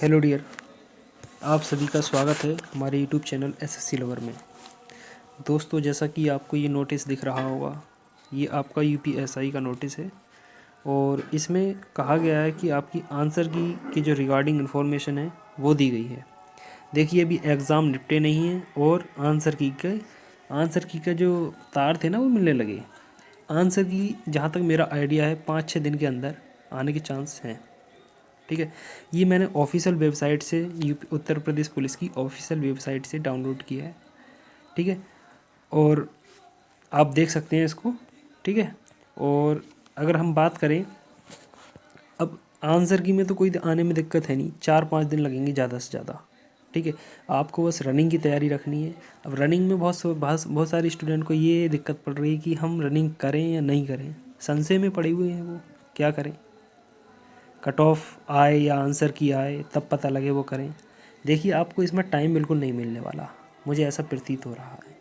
Hello dear, आप सभी का स्वागत है हमारे यूट्यूब चैनल एसएससी लवर में। दोस्तों, जैसा कि आपको ये नोटिस दिख रहा होगा, ये आपका यूपीएसआई का नोटिस है और इसमें कहा गया है कि आपकी आंसर की जो रिगार्डिंग इन्फॉर्मेशन है वो दी गई है। देखिए, अभी एग्ज़ाम निपटे नहीं है और आंसर की का जो तार थे ना वो मिलने लगे। आंसर की जहाँ तक मेरा आइडिया है 5-6 दिन के अंदर आने के चांस हैं। ठीक है, ये मैंने ऑफिशियल वेबसाइट से यूपी उत्तर प्रदेश पुलिस की ऑफिशियल वेबसाइट से डाउनलोड किया है। ठीक है, और आप देख सकते हैं इसको। ठीक है, और अगर हम बात करें, अब आंसर की में तो कोई आने में दिक्कत है नहीं, 4-5 दिन लगेंगे ज़्यादा से ज़्यादा। ठीक है, आपको बस रनिंग की तैयारी रखनी है। अब रनिंग में बहुत सारे स्टूडेंट को ये दिक्कत पड़ रही है कि हम रनिंग करें या नहीं करें, संशय में पड़े हुए हैं, वो क्या करें। कट ऑफ आए या आंसर की आए तब पता लगे वो करें। देखिए, आपको इसमें टाइम बिल्कुल नहीं मिलने वाला, मुझे ऐसा प्रतीत हो रहा है।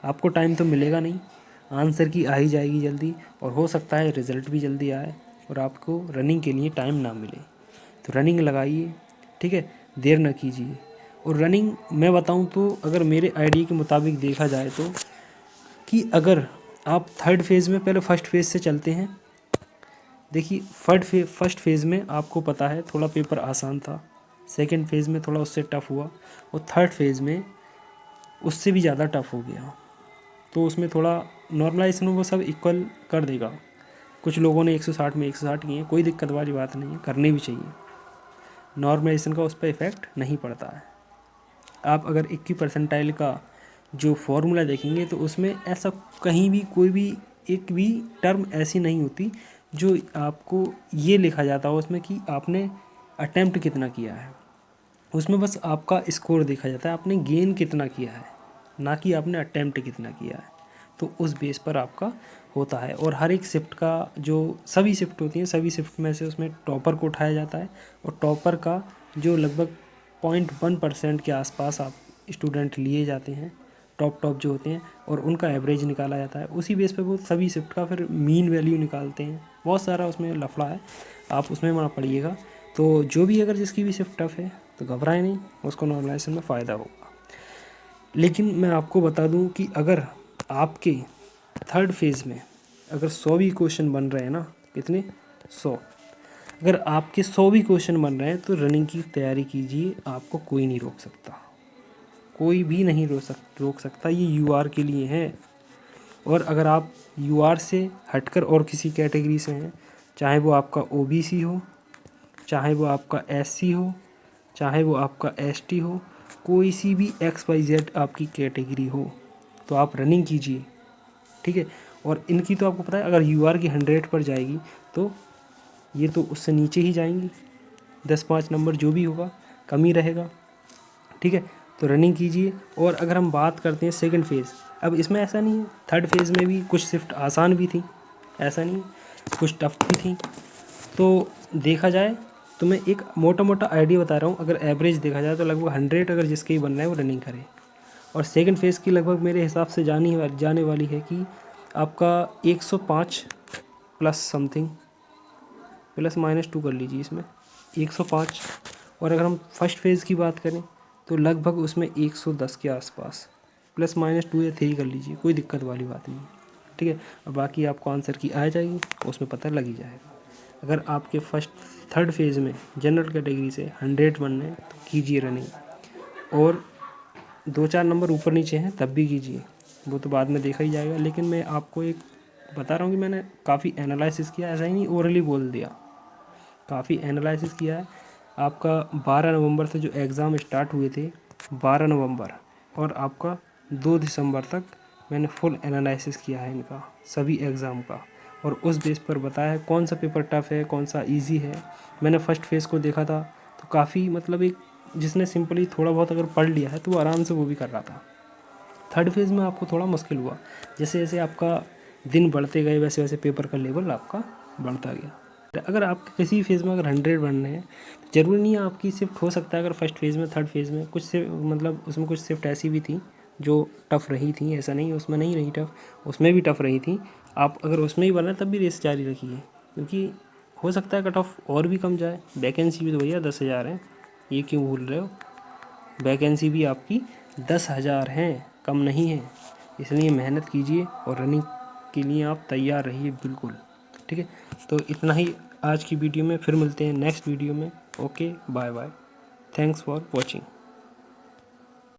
आपको टाइम तो मिलेगा नहीं, आंसर की आ ही जाएगी जल्दी और हो सकता है रिज़ल्ट भी जल्दी आए और आपको रनिंग के लिए टाइम ना मिले। तो रनिंग लगाइए, ठीक है, देर न कीजिए। और रनिंग मैं बताऊं तो अगर मेरे आइडिया के मुताबिक देखा जाए तो, कि अगर आप थर्ड फेज़ में, पहले फर्स्ट फेज़ से चलते हैं। देखिए, फर्स्ट फेज़ में आपको पता है थोड़ा पेपर आसान था, सेकंड फेज़ में थोड़ा उससे टफ़ हुआ और थर्ड फेज़ में उससे भी ज़्यादा टफ़ हो गया। तो उसमें थोड़ा नॉर्मलाइजेशन वो सब इक्वल कर देगा। कुछ लोगों ने 160 में 160 किए, कोई दिक्कत वाली बात नहीं है, करने भी चाहिए। नॉर्मलाइजेशन का उस पर इफ़ेक्ट नहीं पड़ता है। आप अगर 21 परसेंटाइल का जो फॉर्मूला देखेंगे तो उसमें ऐसा कहीं भी कोई भी एक भी टर्म ऐसी नहीं होती जो आपको ये लिखा जाता हो उसमें कि आपने अटेम्प्ट कितना किया है। उसमें बस आपका स्कोर देखा जाता है, आपने गेन कितना किया है, ना कि आपने अटेम्प्ट कितना किया है। तो उस बेस पर आपका होता है। और हर एक शिफ्ट का जो सभी शिफ्ट होती हैं, सभी शिफ्ट में से उसमें टॉपर को उठाया जाता है और टॉपर का जो लगभग 0.1% के आसपास आप स्टूडेंट लिए जाते हैं, टॉप जो होते हैं, और उनका एवरेज निकाला जाता है। उसी बेस पे वो सभी शिफ्ट का फिर मीन वैल्यू निकालते हैं। बहुत सारा उसमें लफड़ा है, आप उसमें मत पड़िएगा। तो जो भी अगर जिसकी भी शिफ्ट टफ है तो घबराए नहीं, उसको नॉर्मलाइजेशन में फ़ायदा होगा। लेकिन मैं आपको बता दूं कि अगर आपके थर्ड फेज़ में अगर 100 भी क्वेश्चन बन रहे हैं ना, कितने 100, अगर आपके 100 भी क्वेश्चन बन रहे हैं तो रनिंग की तैयारी कीजिए, आपको कोई नहीं रोक सकता, कोई भी नहीं रोक सकता। ये यूआर के लिए है। और अगर आप यूआर से हटकर और किसी कैटेगरी से हैं, चाहे वो आपका ओबीसी हो, चाहे वो आपका एससी हो, चाहे वो आपका एसटी हो, कोई सी भी XYZ आपकी कैटेगरी हो, तो आप रनिंग कीजिए। ठीक है, और इनकी तो आपको पता है, अगर यूआर की 100 पर जाएगी तो ये तो उससे नीचे ही जाएंगी, 10-5 नंबर जो भी होगा कम ही रहेगा। ठीक है, तो रनिंग कीजिए। और अगर हम बात करते हैं सेकंड फेज़, अब इसमें ऐसा नहीं है, थर्ड फेज़ में भी कुछ शिफ्ट आसान भी थी, ऐसा नहीं, कुछ टफ भी थी। तो देखा जाए तो मैं एक मोटा मोटा आइडिया बता रहा हूँ। अगर एवरेज देखा जाए तो लगभग 100 अगर जिसके ही बन रहा है वो रनिंग करे। और सेकंड फेज़ की लगभग मेरे हिसाब से जाने वाली है कि आपका 105 प्लस समथिंग, +-2 कर लीजिए इसमें 105। और अगर हम फर्स्ट फेज़ की बात करें तो लगभग उसमें 110 के आसपास, +-2 या 3 कर लीजिए, कोई दिक्कत वाली बात नहीं। ठीक है, और बाकी आपको आंसर की आ जाएगी, उसमें पता लग ही जाएगा। अगर आपके थर्ड फेज़ में जनरल कैटेगरी से 100 बनने हैं तो कीजिए रनिंग। और 2-4 नंबर ऊपर नीचे हैं तब भी कीजिए, वो तो बाद में देखा ही जाएगा। लेकिन मैं आपको एक बता रहा हूँ कि मैंने काफ़ी एनालिसिस किया, ऐसा ही नहीं ओरली बोल दिया, काफ़ी एनालिसिस किया है। आपका 12 नवंबर से जो एग्ज़ाम स्टार्ट हुए थे, 12 नवंबर और आपका 2 दिसंबर तक मैंने फुल एनालिसिस किया है इनका सभी एग्ज़ाम का, और उस बेस पर बताया है कौन सा पेपर टफ़ है, कौन सा इजी है। मैंने फ़र्स्ट फेज़ को देखा था तो काफ़ी मतलब एक जिसने सिंपली थोड़ा बहुत अगर पढ़ लिया है तो वो आराम से वो भी कर रहा था। थर्ड फेज़ में आपको थोड़ा मुश्किल हुआ, जैसे जैसे आपका दिन बढ़ते गए वैसे वैसे पेपर का लेवल आपका बढ़ता गया। अगर आपके किसी फेज़ में अगर 100 बनने हैं तो ज़रूरी नहीं है आपकी शिफ्ट, हो सकता है अगर फर्स्ट फेज़ में थर्ड फेज़ में कुछ से मतलब उसमें कुछ शिफ्ट ऐसी भी थी जो टफ़ रही थी, ऐसा नहीं उसमें नहीं रही टफ़, उसमें भी टफ़ रही थी। आप अगर उसमें ही बना तब भी रेस जारी रखिए, क्योंकि हो सकता है कट ऑफ और भी कम जाए। वैकेंसी भी तो भैया 10,000 है, ये क्यों भूल रहे हो? वैकेंसी भी आपकी 10,000 हैं, कम नहीं है। इसलिए मेहनत कीजिए और रनिंग के लिए आप तैयार रहिए बिल्कुल। ठीक है, तो इतना ही आज की वीडियो में। फिर मिलते हैं नेक्स्ट वीडियो में। Okay, bye bye. Thanks for watching.